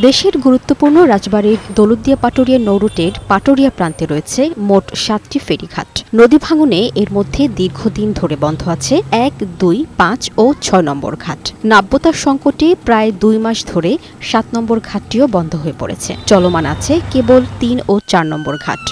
দেশের গুরুত্বপূর্ণ রাজবাড়ীর দৌলতদিয়া পাটুরিয়া নৌরুটের পাটুরিয়া প্রান্তে রয়েছে মোট ৭টি ফেরিঘাট। নদী ভাঙনে এর মধ্যে দীর্ঘদিন ধরে বন্ধ আছে ১, ২, ৫ ও ৬ নম্বর ঘাট। নাব্যতার সংকটে প্রায় ২ মাস ধরে ৭ নম্বর ঘাটটিও বন্ধ হয়ে পড়েছে। চলমান আছে কেবল ৩ ও ৪ নম্বর ঘাট।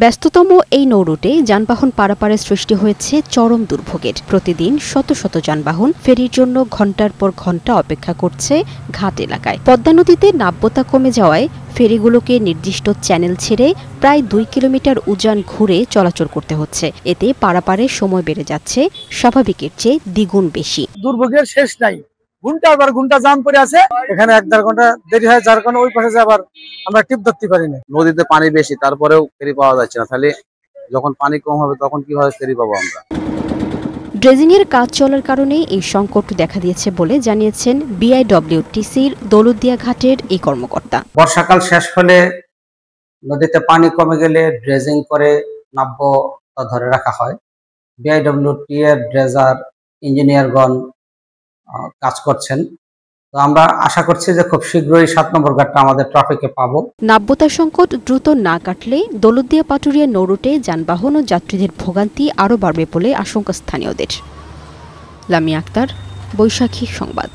ব্যস্ততম এই নৌরুটে যানবাহন পারাপারে সৃষ্টি হয়েছে চরম দুর্ভোগের। প্রতিদিন শত শত যানবাহন ফেরির জন্য ঘণ্টার পর ঘণ্টা অপেক্ষা করছে ঘাট এলাকায়। পদ্মা নদীতে নাব্যতা কমে যাওয়ায় ফেরিগুলোকে নির্দিষ্ট চ্যানেল ছেড়ে প্রায় ২ কিলোমিটার উজান ঘুরে চলাচল করতে হচ্ছে। এতে পারাপারে সময় বেড়ে যাচ্ছে স্বাভাবিকের চেয়ে দ্বিগুণ বেশি। দুর্ভোগের শেষ নাই, ঘন্টার পর ঘন্টা জাম পড়ে আছে। এখানে ১-১.৫ ঘন্টা দেরি হয়, যার কারণে ওই পাশে আবার আমরা টিপ ধরতে পারি না। নদীতে পানি বেশি, তারপরেও ফেরি পাওয়া যাচ্ছে না। তাহলে যখন পানি কম হবে তখন কিভাবে ফেরি পাবো আমরা? ড্রেজিংয়ের কাজ চলার কারণে এই সংকট দেখা দিয়েছে বলে জানিয়েছেন বিআইডব্লিউটিসির দৌলতদিয়া ঘাটের এই কর্মকর্তা। বর্ষাকাল শেষ হলে নদীতে পানি কমে গেলে ড্রেজিং করে নাব্যতা ধরে রাখা হয়। বিআইডব্লিউটি এর ড্রেজার ইঞ্জিনিয়ারগণ কাজ করছেন। তো আমরা আশা করছি যে খুব শীঘ্রই ৭ নম্বর ঘাটটা আমাদের ট্রাফিকে পাবো। নাব্যতা সংকট দ্রুত না কাটলে দৌলতদিয়া পাটুরিয়া নৌরুটে যানবাহন ও যাত্রীদের ভোগান্তি আরও বাড়বে বলে আশঙ্কা স্থানীয়দের। লামিয়া আক্তার, বৈশাখী সংবাদ।